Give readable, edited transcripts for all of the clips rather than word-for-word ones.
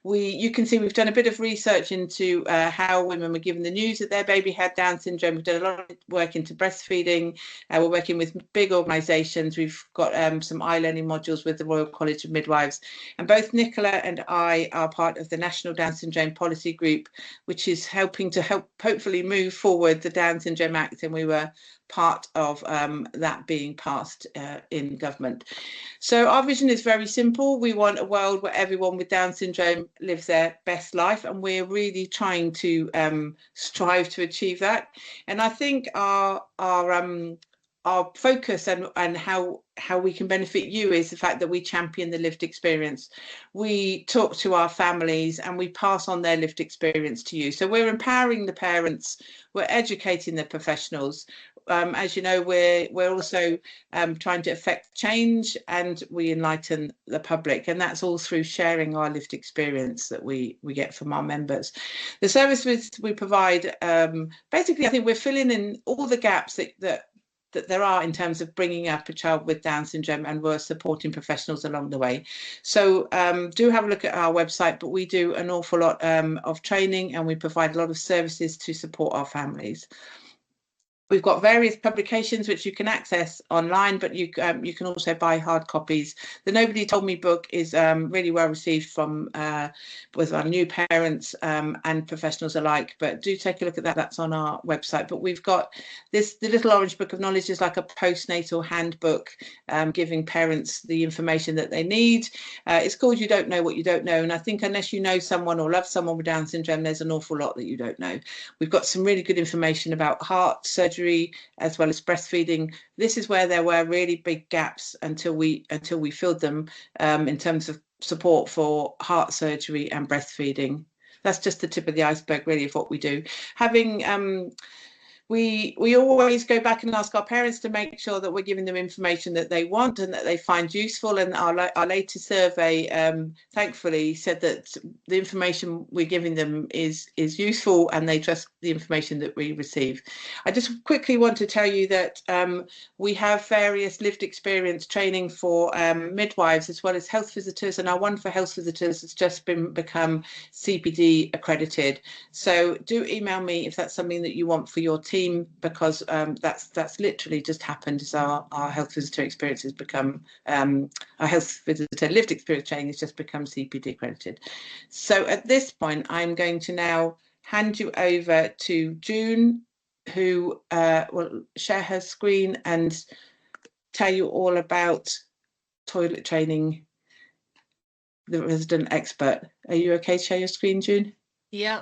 You can see we've done a bit of research into how women were given the news that their baby had Down syndrome. We've done a lot of work into breastfeeding. We're working with big organisations. We've got some e-learning modules with the Royal College of Midwives. And both Nicola and I are part of the National Down Syndrome Policy Group, which is helping to hopefully move forward the Down Syndrome Act. And we were part of that being passed in government. So our vision is very simple. We want a world where everyone with Down syndrome lives their best life, and we're really trying to strive to achieve that. And I think our focus and how we can benefit you is the fact that we champion the lived experience. We talk to our families and we pass on their lived experience to you. So we're empowering the parents, we're educating the professionals. As you know, we're also trying to affect change, and we enlighten the public, and that's all through sharing our lived experience that we get from our members. The services we provide, basically, I think we're filling in all the gaps that there are in terms of bringing up a child with Down syndrome, and we're supporting professionals along the way. So do have a look at our website, but we do an awful lot of training, and we provide a lot of services to support our families. We've got various publications which you can access online, but you can also buy hard copies. The Nobody Told Me book is really well received from with our new parents and professionals alike. But do take a look at that. That's on our website. But we've got the Little Orange Book of Knowledge is like a postnatal handbook, giving parents the information that they need. It's called You Don't Know What You Don't Know. And I think unless you know someone or love someone with Down syndrome, there's an awful lot that you don't know. We've got some really good information about heart surgery, as well as breastfeeding. This is where there were really big gaps until we filled them in terms of support for heart surgery and breastfeeding. That's just the tip of the iceberg, really, of what we do. We always go back and ask our parents to make sure that we're giving them information that they want and that they find useful. And our latest survey, thankfully, said that the information we're giving them is useful, and they trust the information that we receive. I just quickly want to tell you that we have various lived experience training for midwives as well as health visitors, and our one for health visitors has just become CPD accredited. So do email me if that's something that you want for your team, because that's literally just happened as our health visitor experience has become our health visitor lived experience training has just become CPD accredited. So at this point, I'm going to now hand you over to June, who will share her screen and tell you all about toilet training, the resident expert. Are you okay to share your screen, June? Yeah.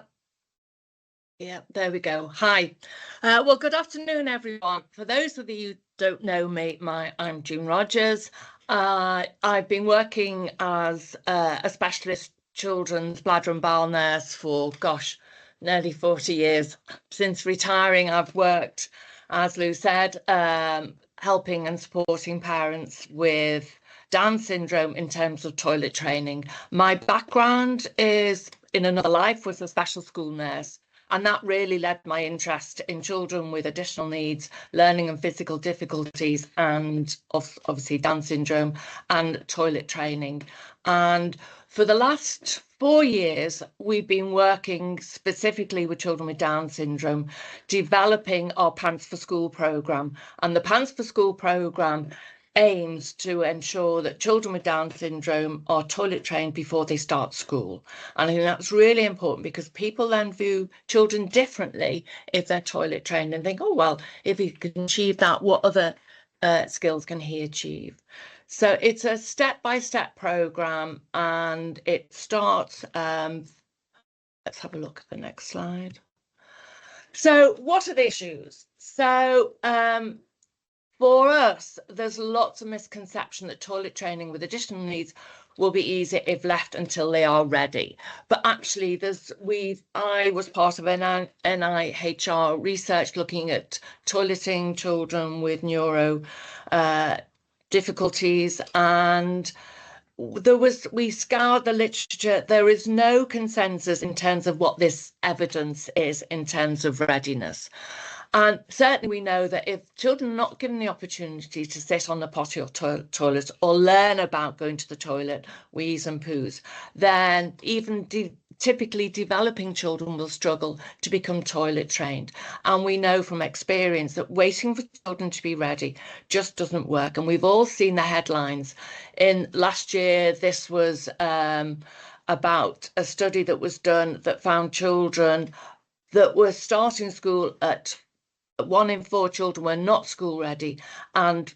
Yeah, there we go. Hi. Well, good afternoon, everyone. For those of you who don't know me, I'm June Rogers. I've been working as a specialist children's bladder and bowel nurse for, gosh, nearly 40 years. Since retiring, I've worked, as Lou said, helping and supporting parents with Down syndrome in terms of toilet training. My background is, in another life, was a special school nurse. And that really led my interest in children with additional needs, learning and physical difficulties, and obviously Down syndrome and toilet training. And for the last 4 years, we've been working specifically with children with Down syndrome, developing our Pants for School programme. And the Pants for School programme aims to ensure that children with Down syndrome are toilet trained before they start school. And I think that's really important, because people then view children differently if they're toilet trained and think, oh, well, if he can achieve that, what other skills can he achieve? So it's a step-by-step programme, and it starts, let's have a look at the next slide. So what are the issues? So for us, there's lots of misconception that toilet training with additional needs will be easy if left until they are ready. But actually, I was part of an NIHR research looking at toileting children with neuro difficulties, and we scoured the literature. There is no consensus in terms of what this evidence is in terms of readiness. And certainly we know that if children are not given the opportunity to sit on the potty or toilet or learn about going to the toilet, wheeze and poos, then even typically developing children will struggle to become toilet trained. And we know from experience that waiting for children to be ready just doesn't work. And we've all seen the headlines. In last year, this was about a study that was done that found children that were starting school at 1 in 4 children were not school ready, and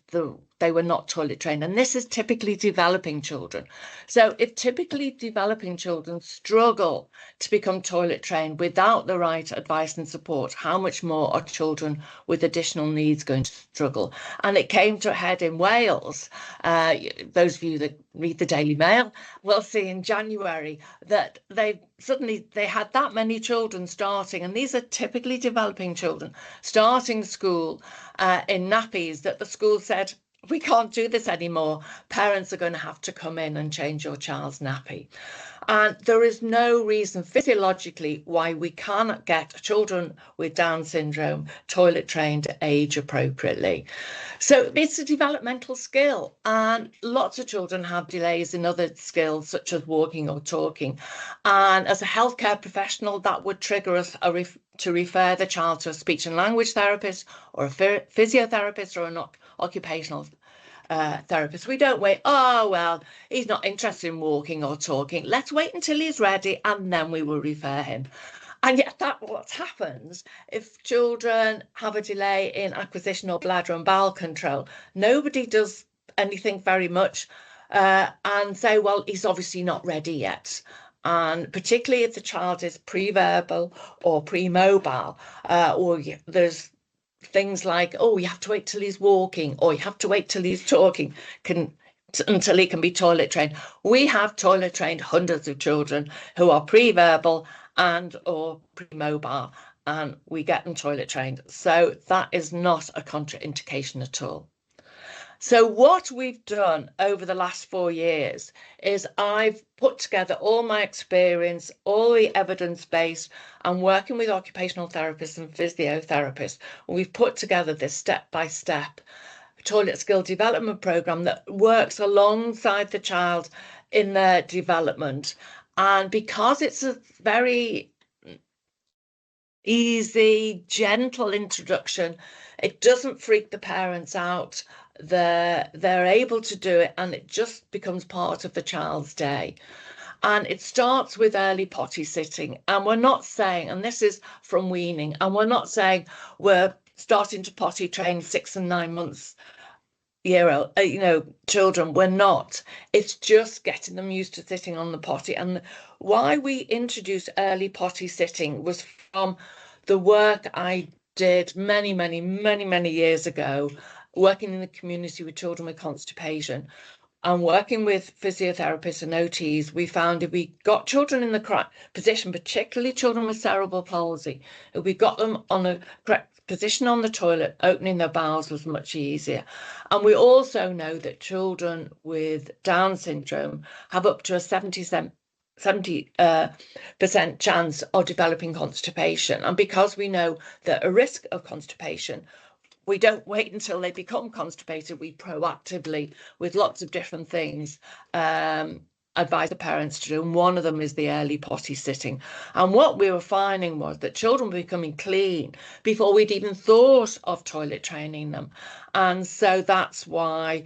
they were not toilet trained. And this is typically developing children. So if typically developing children struggle to become toilet trained without the right advice and support, how much more are children with additional needs going to struggle? And it came to a head in Wales. Those of you that read the Daily Mail will see in January that they had that many children starting, and these are typically developing children, starting school in nappies, that the school said, we can't do this anymore. Parents are going to have to come in and change your child's nappy. And there is no reason physiologically why we cannot get children with Down syndrome toilet trained age appropriately. So it's a developmental skill, and lots of children have delays in other skills such as walking or talking. And as a healthcare professional, that would trigger us to refer the child to a speech and language therapist or a physiotherapist or an occupational therapist. We don't wait, oh, well, he's not interested in walking or talking. Let's wait until he's ready and then we will refer him. And yet that's what happens if children have a delay in acquisition or bladder and bowel control. Nobody does anything very much and say, well, he's obviously not ready yet. And particularly if the child is pre-verbal or pre-mobile, or there's things like, oh, you have to wait till he's walking, or you have to wait till he's talking until he can be toilet trained. We have toilet trained hundreds of children who are pre-verbal and or pre-mobile, and we get them toilet trained. So that is not a contraindication at all. So what we've done over the last 4 years is I've put together all my experience, all the evidence base, and working with occupational therapists and physiotherapists. We've put together this step-by-step toilet skill development program that works alongside the child in their development. And because it's a very easy, gentle introduction, it doesn't freak the parents out. They're able to do it, and it just becomes part of the child's day. And it starts with early potty sitting. And we're not saying, and this is from weaning, and we're not saying we're starting to potty train 6 and 9 months children. We're not. It's just getting them used to sitting on the potty. And why we introduced early potty sitting was from the work I did many years ago, working in the community with children with constipation and working with physiotherapists and OTs. We found if we got children in the correct position, particularly children with cerebral palsy, if we got them on a correct position on the toilet, opening their bowels was much easier. And we also know that children with Down syndrome have up to a 70% chance of developing constipation. And because we know that a risk of constipation, we don't wait until they become constipated. We proactively, with lots of different things, advise the parents to do. And one of them is the early potty sitting. And what we were finding was that children were becoming clean before we'd even thought of toilet training them. And so that's why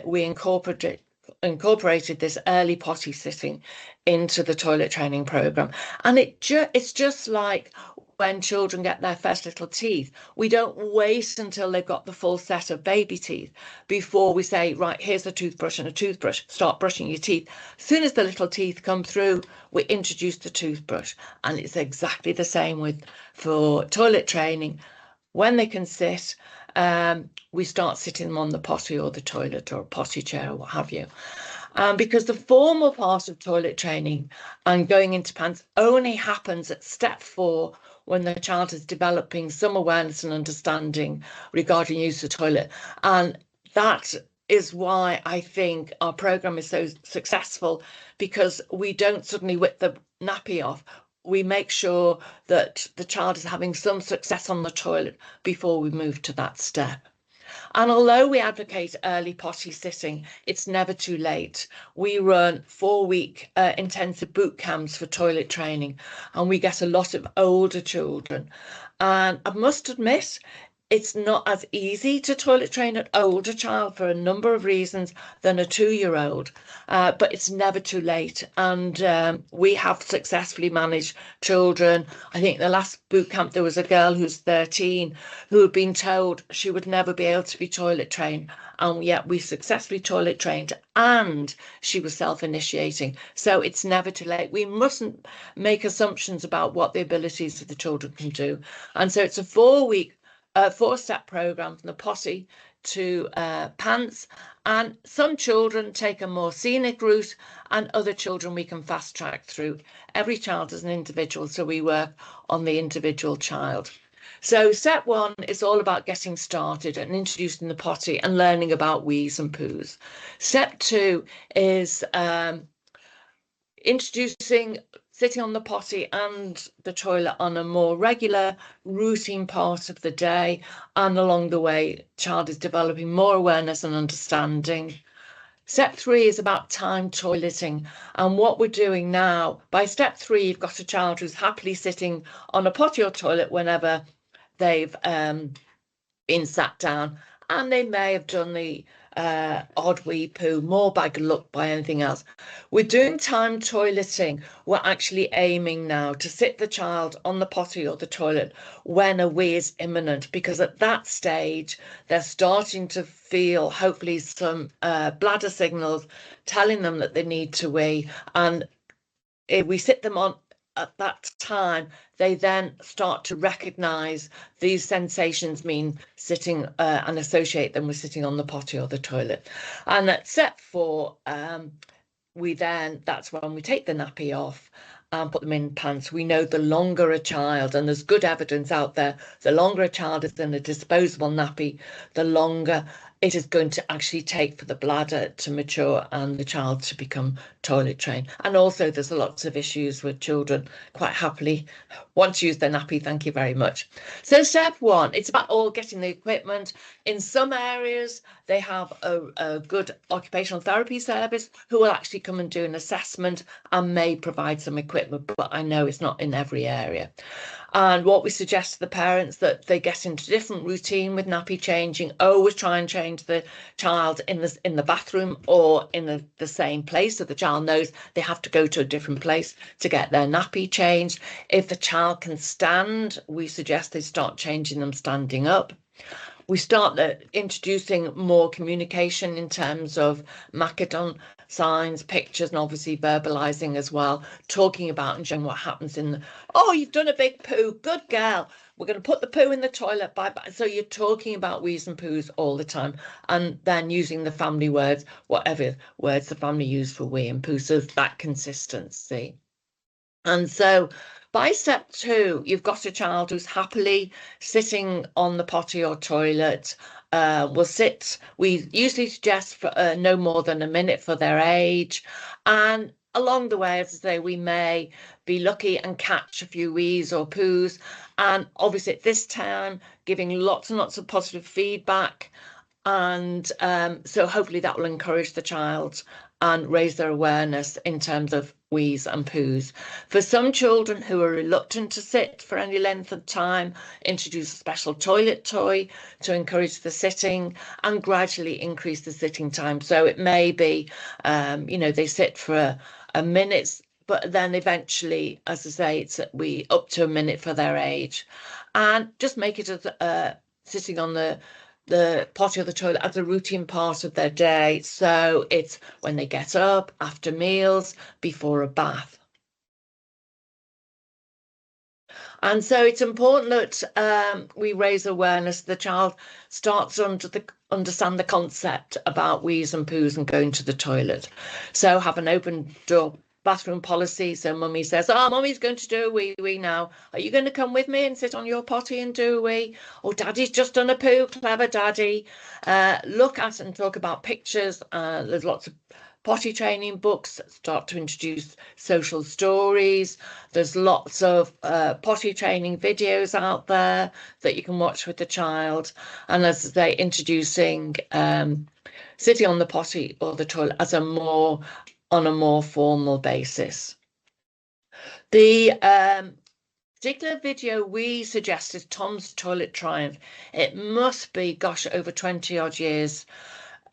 we incorporated this early potty sitting into the toilet training program. And it's just like when children get their first little teeth. We don't wait until they've got the full set of baby teeth before we say, right, here's a toothbrush and a toothbrush, start brushing your teeth. As soon as the little teeth come through, we introduce the toothbrush. And it's exactly the same for toilet training. When they can sit, we start sitting them on the potty or the toilet or a potty chair or what have you. Because the formal part of toilet training and going into pants only happens at step 4, when the child is developing some awareness and understanding regarding use of the toilet. And that is why I think our program is so successful, because we don't suddenly whip the nappy off. we make sure that the child is having some success on the toilet before we move to that step. And although we advocate early potty sitting, it's never too late. We run 4-week intensive boot camps for toilet training, and we get a lot of older children. And I must admit, it's not as easy to toilet train an older child for a number of reasons than a 2-year-old, but it's never too late. And we have successfully managed children. I think the last boot camp, there was a girl who's 13 who had been told she would never be able to be toilet trained. And yet we successfully toilet trained, and she was self-initiating. So it's never too late. We mustn't make assumptions about what the abilities of the children can do. And so it's a 4-step program from the potty to pants, and some children take a more scenic route and other children we can fast track through. Every child is an individual, so we work on the individual child. So step 1 is all about getting started and introducing the potty and learning about wheeze and poos. Step 2 is introducing sitting on the potty and the toilet on a more regular routine part of the day, and along the way child is developing more awareness and understanding. Step 3 is about time toileting, and what we're doing now, by step 3 you've got a child who's happily sitting on a potty or toilet whenever they've been sat down, and they may have done the odd wee poo, more by good luck by anything else. We're doing time toileting. We're actually aiming now to sit the child on the potty or the toilet when a wee is imminent, because at that stage they're starting to feel hopefully some bladder signals telling them that they need to wee, and if we sit them on at that time, they then start to recognize these sensations mean sitting and associate them with sitting on the potty or the toilet. And at step 4, that's when we take the nappy off and put them in pants. We know the longer a child, and there's good evidence out there, the longer a child is in a disposable nappy, the longer it is going to actually take for the bladder to mature and the child to become toilet trained. And also there's lots of issues with children quite happily want to use their nappy, thank you very much. So step 1, it's about all getting the equipment. In some areas they have a good occupational therapy service who will actually come and do an assessment and may provide some equipment, but I know it's not in every area. And what we suggest to the parents, that they get into a different routine with nappy changing. Always try and change the child in the bathroom or in the same place, so the child knows they have to go to a different place to get their nappy changed. If the child can stand, we suggest they start changing them standing up. We start introducing more communication in terms of Macedon signs, pictures, and obviously verbalizing as well, talking about and showing what happens oh, you've done a big poo, good girl, we're going to put the poo in the toilet, bye bye. So you're talking about wheeze and poos all the time, and then using the family words, whatever words the family use for wee and poo, so that consistency. And so by step 2, you've got a child who's happily sitting on the potty or toilet. Will sit, we usually suggest for no more than a minute for their age, and along the way, as I say, we may be lucky and catch a few wees or poos, and obviously at this time giving lots and lots of positive feedback, and so hopefully that will encourage the child and raise their awareness in terms of wheeze and poos. For some children who are reluctant to sit for any length of time, introduce a special toilet toy to encourage the sitting and gradually increase the sitting time. So it may be, they sit for a minute, but then eventually, as I say, it's up to a minute for their age, and just make it as sitting on the potty or the toilet as a routine part of their day. So it's when they get up, after meals, before a bath. And so it's important that we raise awareness. The child starts to understand the concept about wheeze and poos and going to the toilet. So have an open door bathroom policy. So mummy says, oh, mummy's going to do a wee now. Are you going to come with me and sit on your potty and do a wee? Or daddy's just done a poo, clever daddy. Look at and talk about pictures. There's lots of potty training books that start to introduce social stories. There's lots of potty training videos out there that you can watch with the child. And as they introducing sitting on the potty or the toilet as on a more formal basis. The particular video we suggest is Tom's Toilet Triumph. It must be, gosh, over 20 odd years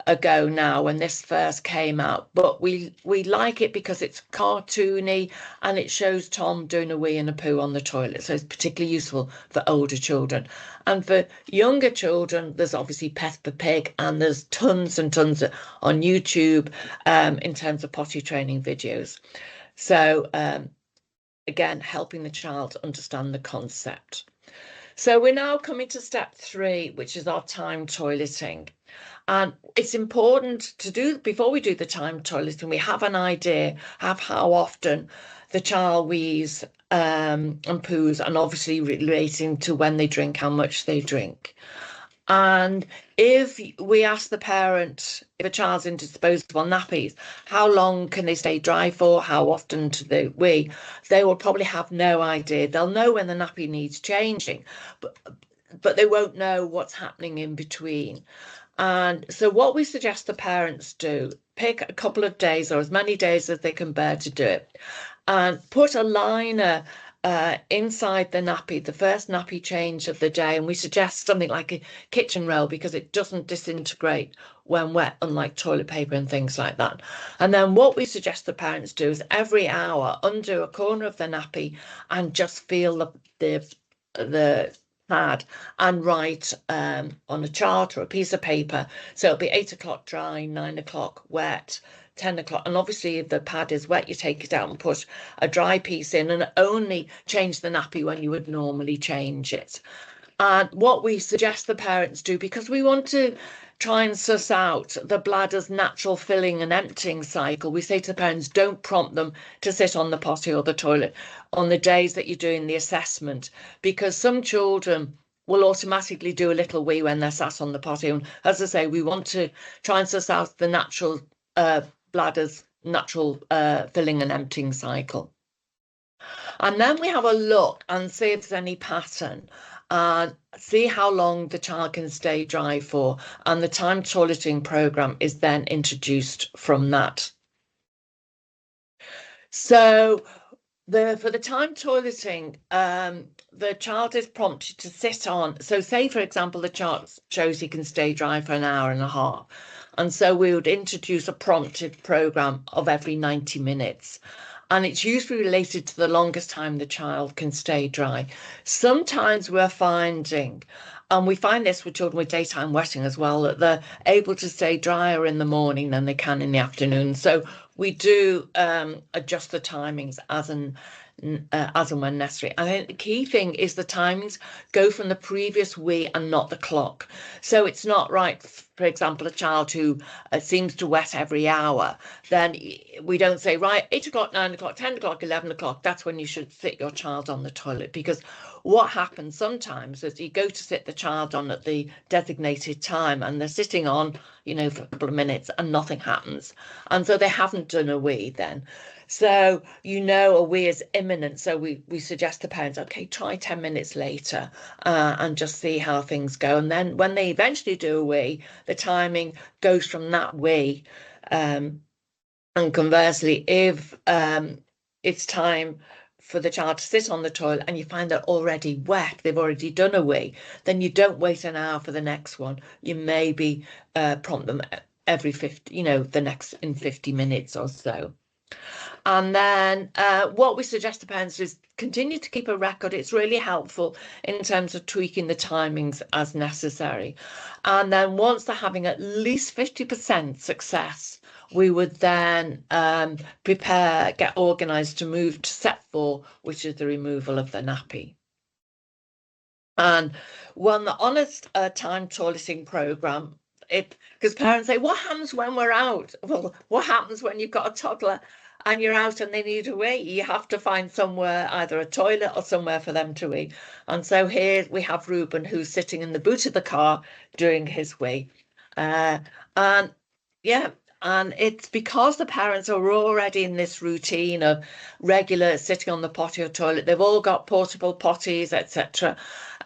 ago now when this first came out, but we like it because it's cartoony and it shows Tom doing a wee and a poo on the toilet, so it's particularly useful for older children. And for younger children, there's obviously Peppa Pig, and there's tons and tons on YouTube in terms of potty training videos. So again, helping the child understand the concept. So we're now coming to step 3, which is our time toileting. And it's important to do, before we do the time toileting, we have an idea of how often the child wees and poos, and obviously relating to when they drink, how much they drink. And if we ask the parent, if a child's in disposable nappies, how long can they stay dry for? How often do they wee? They will probably have no idea. They'll know when the nappy needs changing, but they won't know what's happening in between. And so what we suggest the parents do, pick a couple of days or as many days as they can bear to do it, and put a liner inside the nappy, the first nappy change of the day. And we suggest something like a kitchen roll because it doesn't disintegrate when wet, unlike toilet paper and things like that. And then what we suggest the parents do is every hour undo a corner of the nappy and just feel the pad and write on a chart or a piece of paper. So it'll be 8 o'clock dry, 9 o'clock wet, 10 o'clock. And obviously if the pad is wet, you take it out and put a dry piece in, and only change the nappy when you would normally change it. And what we suggest the parents do, because we want to try and suss out the bladder's natural filling and emptying cycle, we say to the parents, don't prompt them to sit on the potty or the toilet on the days that you're doing the assessment, because some children will automatically do a little wee when they're sat on the potty. And as I say, we want to try and suss out the natural bladder's natural filling and emptying cycle. And then we have a look and see if there's any pattern, and see how long the child can stay dry for, and the time toileting program is then introduced from that. So for the time toileting, the child is prompted to sit on, so say for example the child shows he can stay dry for an hour and a half, and so we would introduce a prompted program of every 90 minutes. And it's usually related to the longest time the child can stay dry. Sometimes we're finding, and we find this with children with daytime wetting as well, that they're able to stay drier in the morning than they can in the afternoon. So we do adjust the timings as and when necessary. I think the key thing is the timings go from the previous wee and not the clock. So it's not right, for example, a child who seems to wet every hour, then we don't say, right, 8 o'clock, 9 o'clock, 10 o'clock, 11 o'clock, that's when you should sit your child on the toilet. Because what happens sometimes is you go to sit the child on at the designated time and they're sitting on, for a couple of minutes and nothing happens. And so they haven't done a wee then. So, a wee is imminent. So we suggest to parents, okay, try 10 minutes later and just see how things go. And then when they eventually do a wee, the timing goes from that wee. And conversely, if it's time for the child to sit on the toilet and you find they're already wet, they've already done a wee, then you don't wait an hour for the next one. You maybe prompt them every 50, the next in 50 minutes or so. And then what we suggest to parents is continue to keep a record. It's really helpful in terms of tweaking the timings as necessary. And then once they're having at least 50% success, we would then get organised to move to step 4, which is the removal of the nappy. And on the honest time toileting programme, because parents say, what happens when we're out? Well, what happens when you've got a toddler and you're out and they need a wee? You have to find somewhere, either a toilet or somewhere for them to wee. And so here we have Reuben, who's sitting in the boot of the car doing his wee. And yeah, and it's because the parents are already in this routine of regular sitting on the potty or toilet. They've all got portable potties, etc.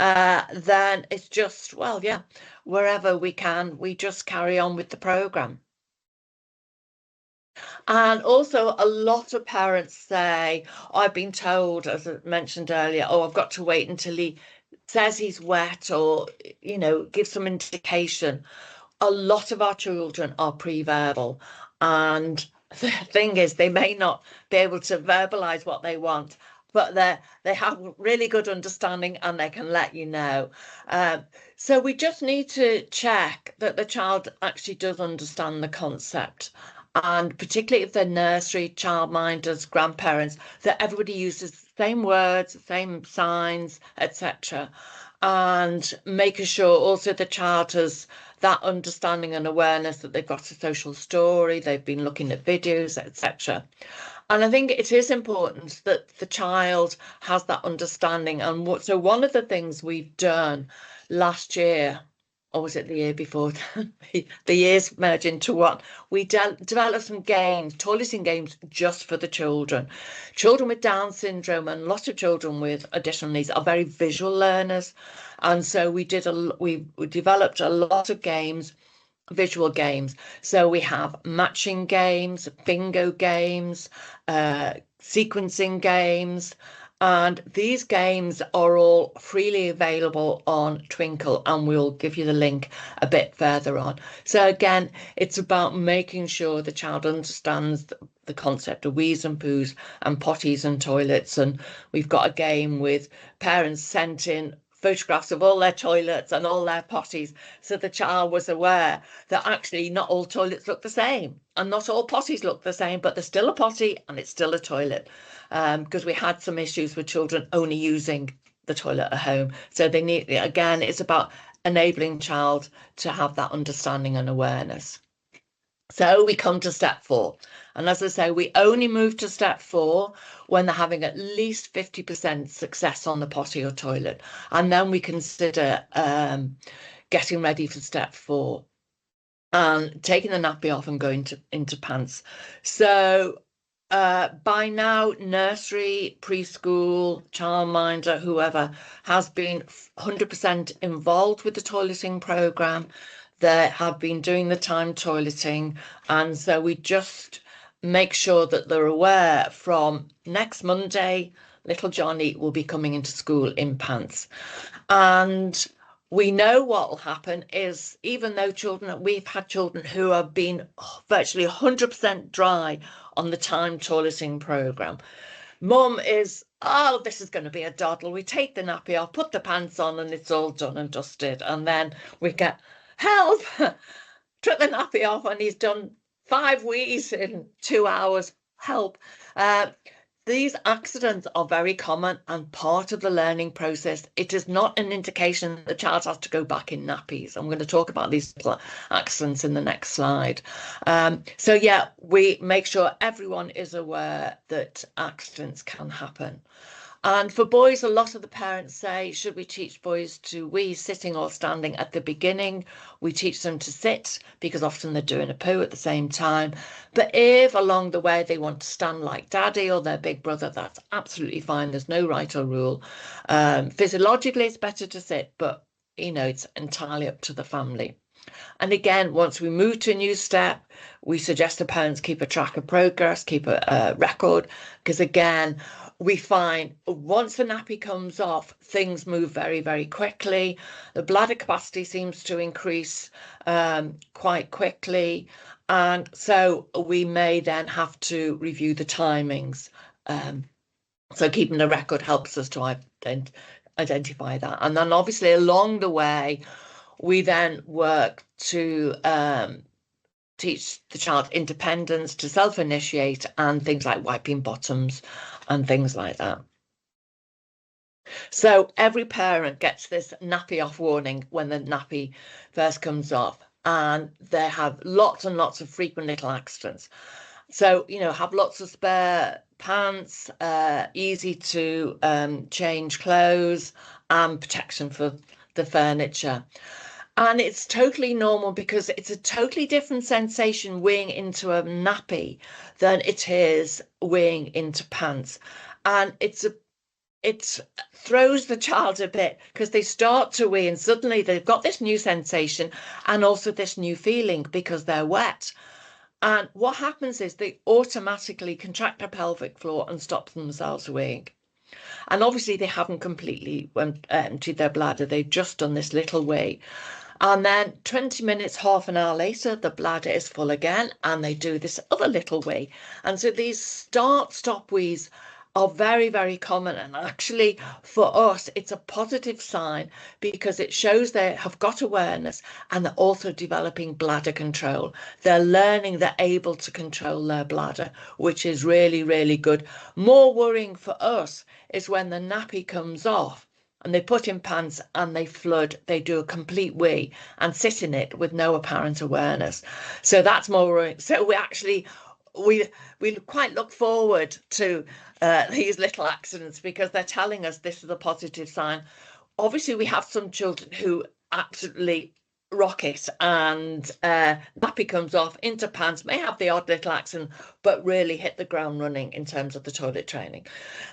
Then it's just, well, yeah, wherever we can, we just carry on with the program. And also, a lot of parents say, I've been told, as I mentioned earlier, oh, I've got to wait until he says he's wet, or, give some indication. A lot of our children are pre-verbal, and the thing is, they may not be able to verbalize what they want, but they have really good understanding and they can let you know. So we just need to check that the child actually does understand the concept, and particularly if they're nursery, childminders, grandparents, that everybody uses the same words, the same signs, etc. And making sure also the child has that understanding and awareness that they've got a social story, they've been looking at videos, etc. And I think it is important that the child has that understanding. And so one of the things we've done last year, or was it the year before? The years merge into one. We developed some games, toileting games, just for the children. Children with Down syndrome and lots of children with additional needs are very visual learners, and so we developed a lot of games, visual games. So we have matching games, bingo games, sequencing games. And these games are all freely available on Twinkle, and we'll give you the link a bit further on. So again, it's about making sure the child understands the concept of wees and poos and potties and toilets. And we've got a game with parents sent in photographs of all their toilets and all their potties, so the child was aware that actually not all toilets look the same and not all potties look the same, but there's still a potty and it's still a toilet, because we had some issues with children only using the toilet at home. So they need, again, it's about enabling child to have that understanding and awareness. So we come to step 4. And as I say, we only move to step 4 when they're having at least 50% success on the potty or toilet. And then we consider getting ready for step 4 and taking the nappy off and going into pants. So by now, nursery, preschool, childminder, whoever has been 100% involved with the toileting programme. They have been doing the time toileting, and so we just make sure that they're aware from next Monday, little Johnny will be coming into school in pants. And we know what will happen is, even though we've had children who have been virtually 100% dry on the time toileting programme. Mum is, oh, this is going to be a doddle. We take the nappy off, put the pants on, and it's all done and dusted. And then we get, help, took the nappy off and he's done 5 wees in 2 hours, help. These accidents are very common and part of the learning process. It is not an indication that the child has to go back in nappies. I'm going to talk about these accidents in the next slide. So yeah, we make sure everyone is aware that accidents can happen. And for boys, a lot of the parents say, should we teach boys to wee sitting or standing at the beginning? We teach them to sit because often they're doing a poo at the same time. But if along the way they want to stand like daddy or their big brother, that's absolutely fine. There's no right or rule. Physiologically, it's better to sit, but it's entirely up to the family. And again, once we move to a new step, we suggest the parents keep a track of progress, keep a record, because again, we find once the nappy comes off, things move very, very quickly. The bladder capacity seems to increase quite quickly. And so we may then have to review the timings. So keeping a record helps us to identify that. And then obviously along the way, we then work to teach the child independence, to self-initiate, and things like wiping bottoms and things like that. So every parent gets this nappy off warning when the nappy first comes off. and they have lots and lots of frequent little accidents. So, have lots of spare pants, easy to change clothes, and protection for the furniture. And it's totally normal because it's a totally different sensation weeing into a nappy than it is weeing into pants. And it throws the child a bit because they start to wee and suddenly they've got this new sensation and also this new feeling because they're wet. And what happens is they automatically contract their pelvic floor and stop themselves weeing. And obviously they haven't completely emptied their bladder. They've just done this little wee. And then 20 minutes, half an hour later, the bladder is full again and they do this other little wee. And so these start-stop wees are very, very common. And actually, for us, it's a positive sign because it shows they have got awareness and they're also developing bladder control. They're learning they're able to control their bladder, which is really, really good. More worrying for us is when the nappy comes off and they put in pants and they flood, they do a complete wee and sit in it with no apparent awareness. So that's more worrying. So we quite look forward to these little accidents because they're telling us this is a positive sign. Obviously, we have some children who absolutely rock it and nappy comes off into pants, may have the odd little accident, but really hit the ground running in terms of the toilet training.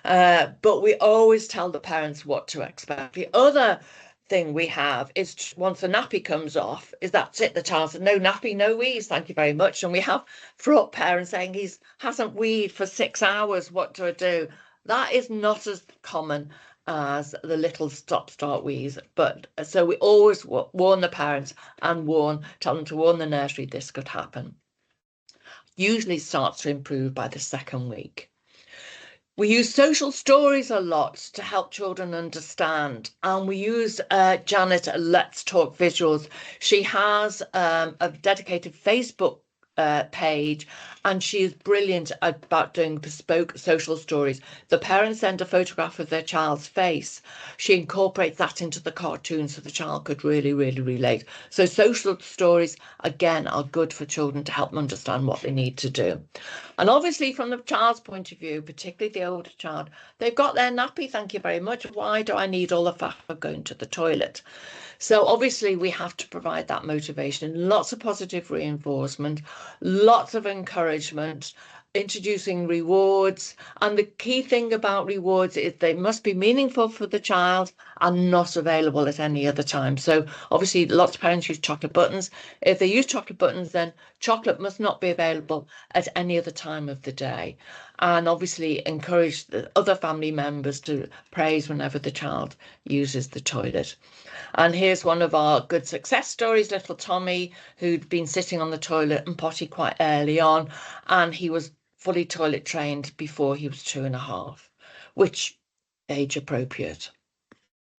But we always tell the parents what to expect. The other thing we have is once the nappy comes off, is that's it. The child said, no nappy, no wheeze, thank you very much. And we have fraught parents saying he hasn't weed for 6 hours, what do I do? That is not as common as the little stop-start wheeze. But so we always warn the parents and tell them to warn the nursery this could happen. Usually starts to improve by the second week. We use social stories a lot to help children understand, and we use Janet at Let's Talk Visuals. She has a dedicated Facebook page, and she is brilliant about doing bespoke social stories. The parents send a photograph of their child's face. She incorporates that into the cartoon so the child could really, really relate. So social stories, again, are good for children to help them understand what they need to do. And obviously, from the child's point of view, particularly the older child, they've got their nappy, thank you very much. Why do I need all the faff of going to the toilet? So obviously we have to provide that motivation, lots of positive reinforcement, lots of encouragement, introducing rewards. And the key thing about rewards is they must be meaningful for the child and not available at any other time. So obviously lots of parents use chocolate buttons. If they use chocolate buttons, then chocolate must not be available at any other time of the day. And obviously encourage the other family members to praise whenever the child uses the toilet. And here's one of our good success stories, little Tommy, who'd been sitting on the toilet and potty quite early on, and he was fully toilet trained before he was 2.5, which age appropriate.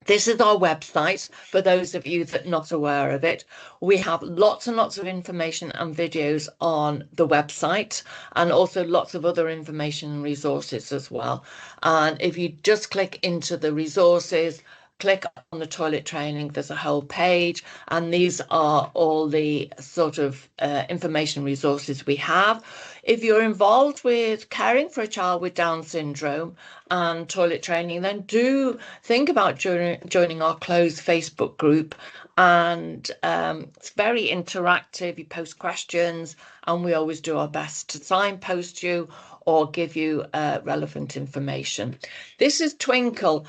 This is our website for those of you that are not aware of it. We have lots and lots of information and videos on the website, and also lots of other information and resources as well. And if you just click into the resources, click on the toilet training, there's a whole page, and these are all the sort of information resources we have. If you're involved with caring for a child with Down syndrome and toilet training, then do think about joining our closed Facebook group. And it's very interactive. You post questions, and we always do our best to signpost you or give you relevant information. This is Twinkle.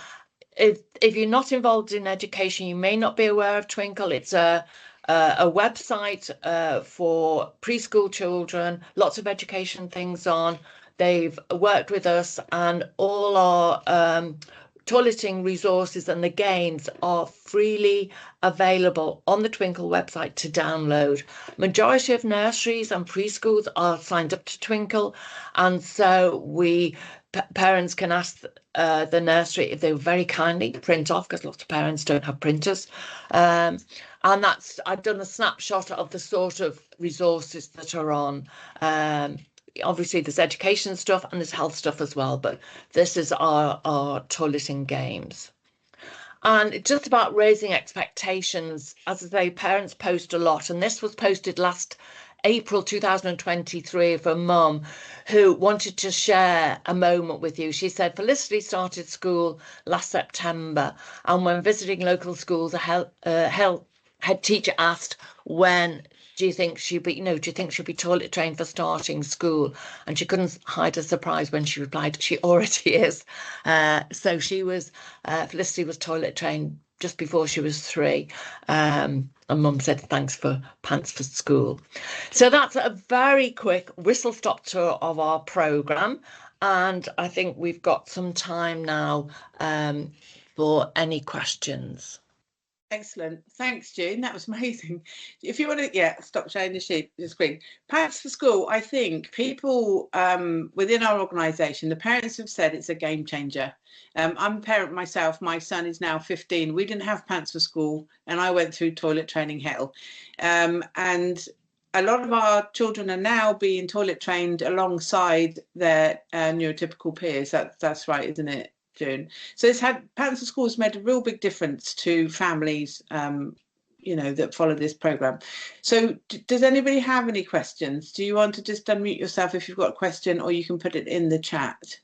If you're not involved in education, you may not be aware of Twinkle. It's a website for preschool children, lots of education things on. They've worked with us, and all our toileting resources and the games are freely available on the Twinkle website to download. Majority of nurseries and preschools are signed up to Twinkle, and so parents can ask the nursery if they very kindly print off, because lots of parents don't have printers. And I've done a snapshot of the sort of resources that are on. Obviously there's education stuff and there's health stuff as well, but this is our toileting games. And it's just about raising expectations. As I say, parents post a lot, and this was posted last April 2023 of a mum who wanted to share a moment with you. She said Felicity started school last September, and when visiting local schools, a head teacher asked, when do you think she'd be, do you think she'll be toilet trained for starting school? And she couldn't hide her surprise when she replied, she already is. So Felicity was toilet trained just before she was 3. And mum said, thanks for pants for school. So that's a very quick whistle-stop tour of our programme. And I think we've got some time now for any questions. Excellent. Thanks, June. That was amazing. If you want to, stop sharing the screen. Pants for School, I think people within our organisation, the parents have said it's a game changer. I'm a parent myself. My son is now 15. We didn't have Pants for School, and I went through toilet training hell. And a lot of our children are now being toilet trained alongside their neurotypical peers. That's right, isn't it, June? So Pants for School has made a real big difference to families, that follow this programme. So does anybody have any questions? Do you want to just unmute yourself if you've got a question, or you can put it in the chat?